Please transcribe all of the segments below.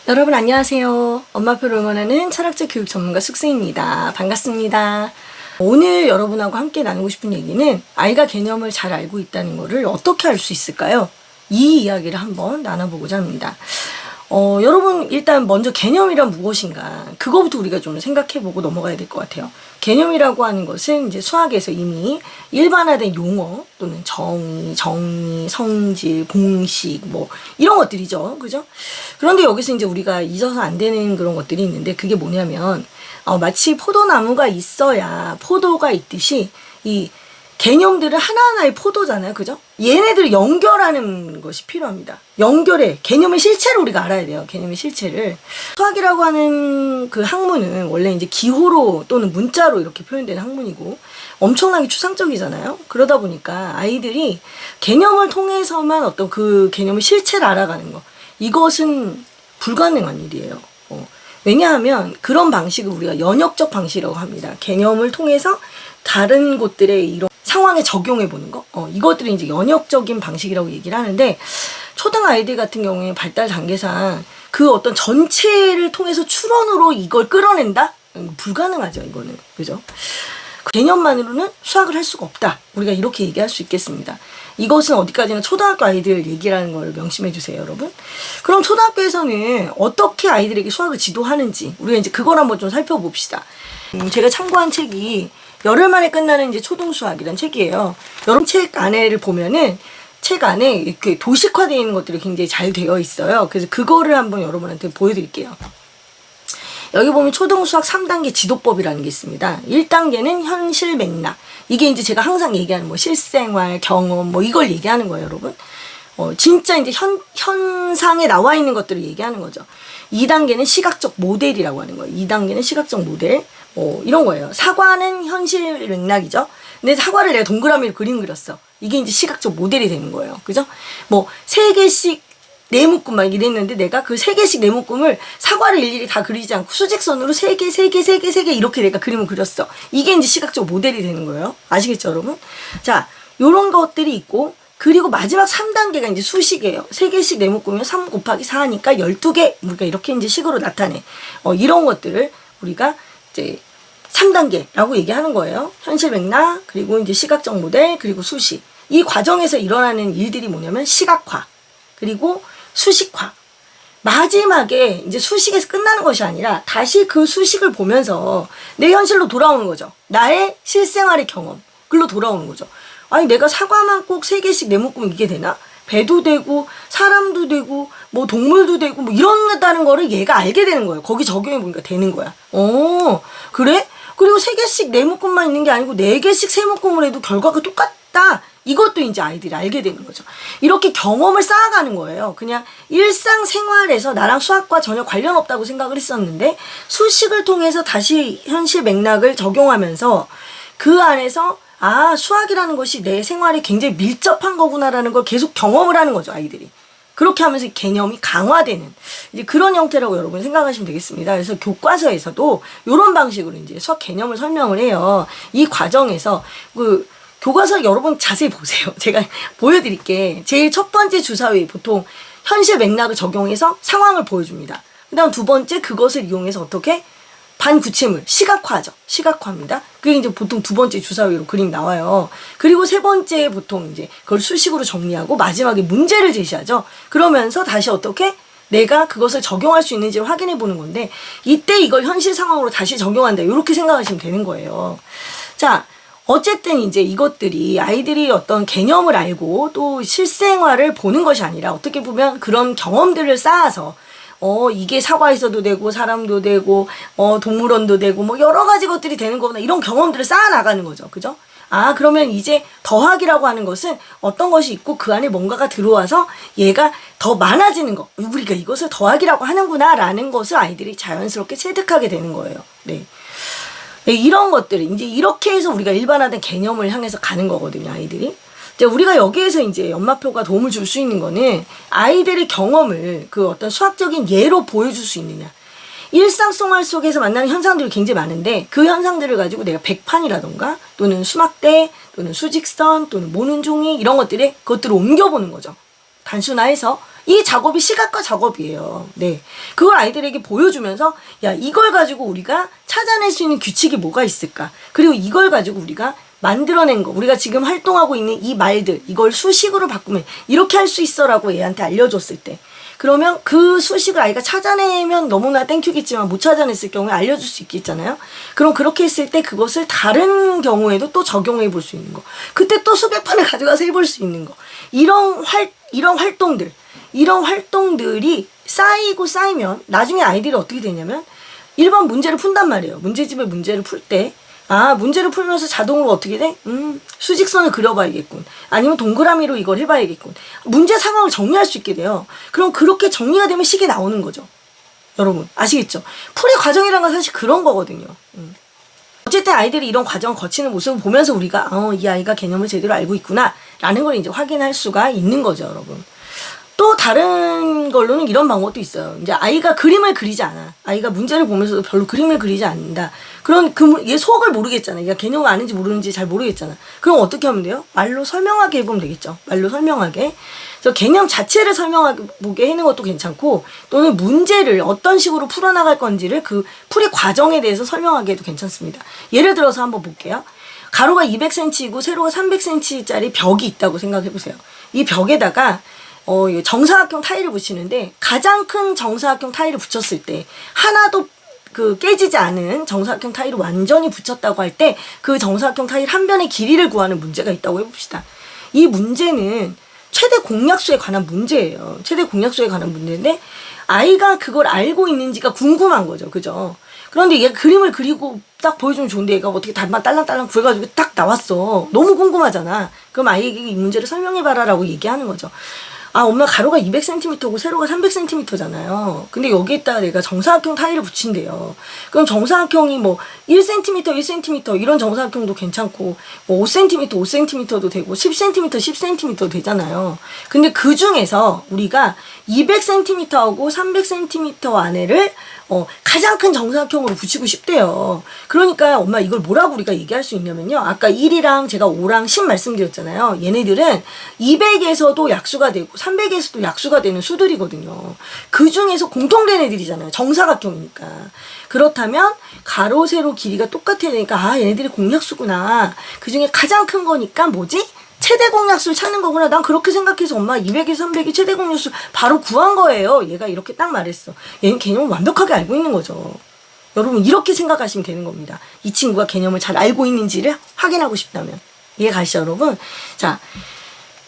여러분 안녕하세요. 엄마표를 응원하는 철학적 교육 전문가 숙세입니다. 반갑습니다. 오늘 여러분하고 함께 나누고 싶은 얘기는 아이가 개념을 잘 알고 있다는 것을 어떻게 알 수 있을까요? 이 이야기를 한번 나눠보고자 합니다. 여러분 일단 먼저 개념이란 무엇인가 그거부터 우리가 좀 생각해보고 넘어가야 될 것 같아요. 개념이라고 하는 것은 이제 수학에서 이미 일반화된 용어 또는 정의, 성질, 공식 뭐 이런 것들이죠. 그죠? 그런데 여기서 이제 우리가 잊어서 안 되는 그런 것들이 있는데 그게 뭐냐면 마치 포도나무가 있어야 포도가 있듯이 이 개념들은 하나하나의 포도잖아요. 그죠? 얘네들을 연결하는 것이 필요합니다. 연결해. 개념의 실체를 우리가 알아야 돼요. 개념의 실체를. 수학이라고 하는 그 학문은 원래 이제 기호로 또는 문자로 이렇게 표현되는 학문이고 엄청나게 추상적이잖아요. 그러다 보니까 아이들이 개념을 통해서만 어떤 그 개념의 실체를 알아가는 거. 이것은 불가능한 일이에요. 왜냐하면 그런 방식을 우리가 연역적 방식이라고 합니다. 개념을 통해서 다른 곳들의 이런 상황에 적용해 보는 거. 이것들이 이제 연역적인 방식이라고 얘기를 하는데 초등 아이들 같은 경우에 발달 단계상 그 어떤 전체를 통해서 추론으로 이걸 끌어낸다? 불가능하죠, 이거는. 그죠? 그 개념만으로는 수학을 할 수가 없다. 우리가 이렇게 얘기할 수 있겠습니다. 이것은 어디까지나 초등학교 아이들 얘기라는 걸 명심해 주세요, 여러분. 그럼 초등학교에서는 어떻게 아이들에게 수학을 지도하는지 우리가 이제 그걸 한번 좀 살펴봅시다. 제가 참고한 책이 열흘 만에 끝나는 이제 초등수학이라는 책이에요. 여러분 책 안에를 보면은 책 안에 이렇게 도식화되어 있는 것들이 굉장히 잘 되어 있어요. 그래서 그거를 한번 여러분한테 보여드릴게요. 여기 보면 초등수학 3단계 지도법이라는 게 있습니다. 1단계는 현실 맥락. 이게 이제 제가 항상 얘기하는 뭐 실생활, 경험 뭐 이걸 얘기하는 거예요, 여러분. 진짜 이제 현상에 나와 있는 것들을 얘기하는 거죠. 2단계는 시각적 모델이라고 하는 거예요. 2단계는 시각적 모델. 이런 거예요. 사과는 현실 맥락이죠. 근데 사과를 내가 동그라미로 그림 그렸어. 이게 이제 시각적 모델이 되는 거예요. 그죠? 뭐, 3개씩 네묶음 막 이랬는데 내가 그 3개씩 네묶음을 사과를 일일이 다 그리지 않고 수직선으로 3개 이렇게 내가 그림을 그렸어. 이게 이제 시각적 모델이 되는 거예요. 아시겠죠, 여러분? 자, 요런 것들이 있고, 그리고 마지막 3단계가 이제 수식이에요. 3개씩 네묶으면 3 곱하기 4니까 12개. 우리가 이렇게 이제 식으로 나타내. 이런 것들을 우리가 이제 3단계라고 얘기하는 거예요. 현실 맥락, 그리고 이제 시각적 모델, 그리고 수식. 이 과정에서 일어나는 일들이 뭐냐면 시각화, 그리고 수식화. 마지막에 이제 수식에서 끝나는 것이 아니라 다시 그 수식을 보면서 내 현실로 돌아오는 거죠. 나의 실생활의 경험. 글로 돌아오는 거죠. 아니 내가 사과만 꼭 3개씩 네묶으면 이게 되나? 배도 되고 사람도 되고 뭐 동물도 되고 뭐 이런다는 거를 얘가 알게 되는 거예요. 거기 적용해 보니까 되는 거야. 그래? 그리고 3개씩 네묶음만 있는 게 아니고 4개씩 세묶음을 해도 결과가 똑같다. 이것도 이제 아이들이 알게 되는 거죠. 이렇게 경험을 쌓아가는 거예요. 그냥 일상생활에서 나랑 수학과 전혀 관련 없다고 생각을 했었는데 수식을 통해서 다시 현실 맥락을 적용하면서 그 안에서 수학이라는 것이 내 생활에 굉장히 밀접한 거구나라는 걸 계속 경험을 하는 거죠, 아이들이. 그렇게 하면서 개념이 강화되는 이제 그런 형태라고 여러분 생각하시면 되겠습니다. 그래서 교과서에서도 이런 방식으로 이제 수학 개념을 설명을 해요. 이 과정에서 그 교과서 여러분 자세히 보세요. 제가 보여드릴게. 제일 첫 번째 주사위 보통 현실 맥락을 적용해서 상황을 보여줍니다. 그 다음 두 번째 그것을 이용해서 어떻게? 반구체물, 시각화죠. 시각화입니다. 그게 이제 보통 두 번째 주사위로 그림 나와요. 그리고 세 번째 보통 이제 그걸 수식으로 정리하고 마지막에 문제를 제시하죠. 그러면서 다시 어떻게? 내가 그것을 적용할 수 있는지를 확인해 보는 건데 이때 이걸 현실 상황으로 다시 적용한다. 이렇게 생각하시면 되는 거예요. 자, 어쨌든 이제 이것들이 아이들이 어떤 개념을 알고 또 실생활을 보는 것이 아니라 어떻게 보면 그런 경험들을 쌓아서 이게 사과에서도 되고 사람도 되고 동물원도 되고 뭐 여러 가지 것들이 되는 거구나 이런 경험들을 쌓아 나가는 거죠. 그죠? 그러면 이제 더하기라고 하는 것은 어떤 것이 있고 그 안에 뭔가가 들어와서 얘가 더 많아지는 거. 우리가 이것을 더하기라고 하는구나 라는 것을 아이들이 자연스럽게 체득하게 되는 거예요. 네. 네, 이런 것들을 이제 이렇게 해서 우리가 일반화된 개념을 향해서 가는 거거든요, 아이들이. 이제 우리가 여기에서 이제 연마표가 도움을 줄 수 있는 거는 아이들의 경험을 그 어떤 수학적인 예로 보여줄 수 있느냐. 일상생활 속에서 만나는 현상들이 굉장히 많은데 그 현상들을 가지고 내가 백판이라던가 또는 수막대 또는 수직선 또는 모는 종이 이런 것들을 옮겨보는 거죠. 단순화해서 이 작업이 시각화 작업이에요. 네. 그걸 아이들에게 보여주면서, 야, 이걸 가지고 우리가 찾아낼 수 있는 규칙이 뭐가 있을까? 그리고 이걸 가지고 우리가 만들어낸 거, 우리가 지금 활동하고 있는 이 말들, 이걸 수식으로 바꾸면 이렇게 할 수 있어라고 얘한테 알려줬을 때, 그러면 그 수식을 아이가 찾아내면 너무나 땡큐겠지만 못 찾아냈을 경우에 알려줄 수 있겠잖아요. 그럼 그렇게 했을 때 그것을 다른 경우에도 또 적용해 볼 수 있는 거. 그때 또 수백 판을 가져가서 해볼 수 있는 거. 이런 활동들이 쌓이고 쌓이면 나중에 아이들이 어떻게 되냐면 1번 문제를 푼단 말이에요. 문제집에 문제를 풀 때 문제를 풀면서 자동으로 어떻게 돼? 수직선을 그려봐야겠군. 아니면 동그라미로 이걸 해봐야겠군. 문제 상황을 정리할 수 있게 돼요. 그럼 그렇게 정리가 되면 식이 나오는 거죠. 여러분 아시겠죠? 풀이 과정이라는 건 사실 그런 거거든요. 어쨌든 아이들이 이런 과정을 거치는 모습을 보면서 우리가 이 아이가 개념을 제대로 알고 있구나 라는 걸 이제 확인할 수가 있는 거죠, 여러분. 또 다른 걸로는 이런 방법도 있어요. 이제 아이가 그림을 그리지 않아. 아이가 문제를 보면서도 별로 그림을 그리지 않는다. 그런 얘 속을 모르겠잖아. 얘가 개념을 아는지 모르는지 잘 모르겠잖아. 그럼 어떻게 하면 돼요? 말로 설명하게 해보면 되겠죠. 말로 설명하게. 그래서 개념 자체를 설명하게 해는 것도 괜찮고, 또는 문제를 어떤 식으로 풀어나갈 건지를 그 풀이 과정에 대해서 설명하게 해도 괜찮습니다. 예를 들어서 한번 볼게요. 가로가 200cm이고 세로가 300cm짜리 벽이 있다고 생각해보세요. 이 벽에다가 정사각형 타일을 붙이는데, 가장 큰 정사각형 타일을 붙였을 때 하나도 깨지지 않은 정사각형 타일을 완전히 붙였다고 할 때 그 정사각형 타일 한 변의 길이를 구하는 문제가 있다고 해봅시다. 이 문제는 최대 공약수에 관한 문제예요. 최대 공약수에 관한 문제인데 아이가 그걸 알고 있는지가 궁금한 거죠. 그죠? 그런데 얘가 그림을 그리고 딱 보여주면 좋은데 얘가 어떻게 답만 딸랑딸랑 구해가지고 딱 나왔어. 너무 궁금하잖아. 그럼 아이에게 이 문제를 설명해봐라 라고 얘기하는 거죠. 엄마 가로가 200cm고 세로가 300cm잖아요. 근데 여기에다가 내가 정사각형 타일을 붙인대요. 그럼 정사각형이 뭐 1cm, 1cm 이런 정사각형도 괜찮고, 뭐 5cm, 5cm도 되고 10cm, 10cm도 되잖아요. 근데 그 중에서 우리가 200cm하고 300cm 안에를 가장 큰 정사각형으로 붙이고 싶대요. 그러니까 엄마 이걸 뭐라고 우리가 얘기할 수 있냐면요. 아까 1이랑 제가 5랑 10 말씀드렸잖아요. 얘네들은 200에서도 약수가 되고 300에서도 약수가 되는 수들이거든요. 그 중에서 공통된 애들이잖아요. 정사각형이니까. 그렇다면 가로, 세로 길이가 똑같아야 되니까 얘네들이 공약수구나. 그 중에 가장 큰 거니까 뭐지? 최대 공약수를 찾는 거구나. 난 그렇게 생각해서 엄마 200에 300이 최대 공약수 바로 구한 거예요. 얘가 이렇게 딱 말했어. 얘는 개념을 완벽하게 알고 있는 거죠. 여러분 이렇게 생각하시면 되는 겁니다. 이 친구가 개념을 잘 알고 있는지를 확인하고 싶다면. 이해 가시죠, 여러분? 자,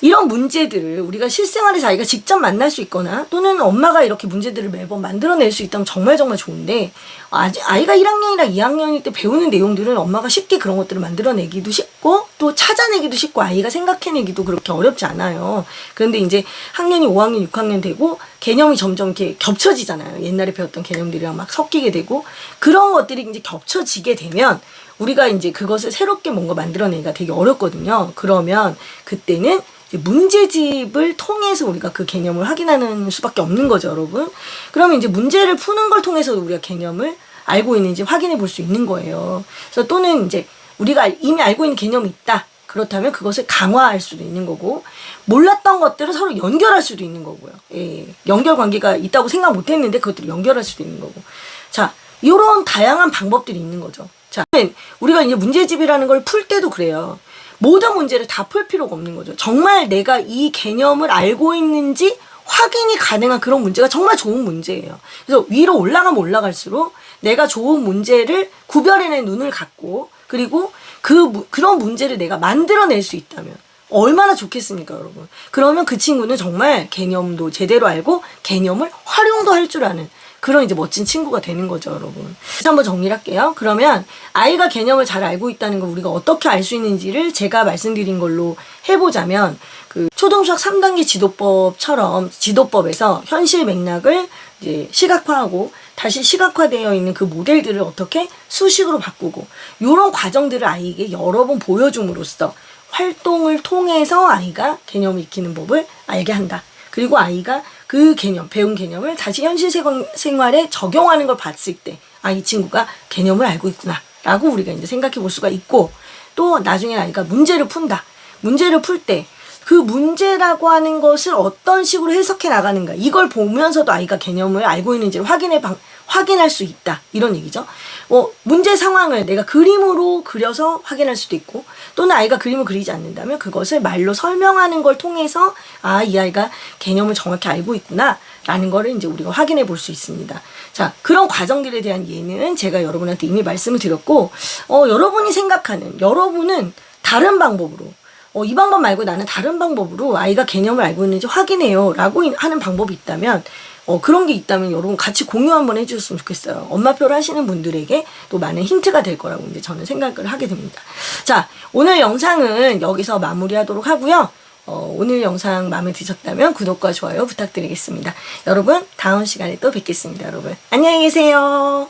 이런 문제들을 우리가 실생활에서 아이가 직접 만날 수 있거나 또는 엄마가 이렇게 문제들을 매번 만들어낼 수 있다면 정말 정말 좋은데, 아이가 1학년이나 2학년일 때 배우는 내용들은 엄마가 쉽게 그런 것들을 만들어내기도 쉽고 또 찾아내기도 쉽고 아이가 생각해내기도 그렇게 어렵지 않아요. 그런데 이제 학년이 5학년, 6학년 되고 개념이 점점 이렇게 겹쳐지잖아요. 옛날에 배웠던 개념들이랑 막 섞이게 되고 그런 것들이 이제 겹쳐지게 되면 우리가 이제 그것을 새롭게 뭔가 만들어내기가 되게 어렵거든요. 그러면 그때는 문제집을 통해서 우리가 그 개념을 확인하는 수밖에 없는 거죠, 여러분. 그러면 이제 문제를 푸는 걸 통해서도 우리가 개념을 알고 있는지 확인해 볼 수 있는 거예요. 그래서 또는 이제 우리가 이미 알고 있는 개념이 있다. 그렇다면 그것을 강화할 수도 있는 거고, 몰랐던 것들을 서로 연결할 수도 있는 거고요. 연결 관계가 있다고 생각 못 했는데 그것들을 연결할 수도 있는 거고. 자, 이런 다양한 방법들이 있는 거죠. 자, 우리가 이제 문제집이라는 걸 풀 때도 그래요. 모든 문제를 다 풀 필요가 없는 거죠. 정말 내가 이 개념을 알고 있는지 확인이 가능한 그런 문제가 정말 좋은 문제예요. 그래서 위로 올라가면 올라갈수록 내가 좋은 문제를 구별해낼 눈을 갖고, 그리고 그런 문제를 내가 만들어낼 수 있다면 얼마나 좋겠습니까, 여러분. 그러면 그 친구는 정말 개념도 제대로 알고 개념을 활용도 할 줄 아는 그런 이제 멋진 친구가 되는 거죠, 여러분. 그래서 한번 정리를 할게요. 그러면 아이가 개념을 잘 알고 있다는 걸 우리가 어떻게 알 수 있는지를 제가 말씀드린 걸로 해보자면, 그 초등수학 3단계 지도법처럼 지도법에서 현실 맥락을 이제 시각화하고 다시 시각화되어 있는 그 모델들을 어떻게 수식으로 바꾸고, 이런 과정들을 아이에게 여러 번 보여줌으로써 활동을 통해서 아이가 개념을 익히는 법을 알게 한다. 그리고 아이가 그 개념, 배운 개념을 다시 현실 생활에 적용하는 걸 봤을 때, 이 친구가 개념을 알고 있구나 라고 우리가 이제 생각해 볼 수가 있고, 또 나중에 아이가 문제를 푼다. 문제를 풀 때 그 문제라고 하는 것을 어떤 식으로 해석해 나가는가, 이걸 보면서도 아이가 개념을 알고 있는지를 확인할 수 있다, 이런 얘기죠. 문제 상황을 내가 그림으로 그려서 확인할 수도 있고, 또는 아이가 그림을 그리지 않는다면 그것을 말로 설명하는 걸 통해서 이 아이가 개념을 정확히 알고 있구나 라는 거를 이제 우리가 확인해 볼 수 있습니다. 자, 그런 과정들에 대한 예는 제가 여러분한테 이미 말씀을 드렸고, 여러분이 생각하는, 여러분은 다른 방법으로, 이 방법 말고 나는 다른 방법으로 아이가 개념을 알고 있는지 확인해요 라고 하는 방법이 있다면, 그런 게 있다면 여러분 같이 공유 한번 해주셨으면 좋겠어요. 엄마표를 하시는 분들에게 또 많은 힌트가 될 거라고 이제 저는 생각을 하게 됩니다. 자, 오늘 영상은 여기서 마무리하도록 하고요. 오늘 영상 마음에 드셨다면 구독과 좋아요 부탁드리겠습니다. 여러분, 다음 시간에 또 뵙겠습니다. 여러분, 안녕히 계세요.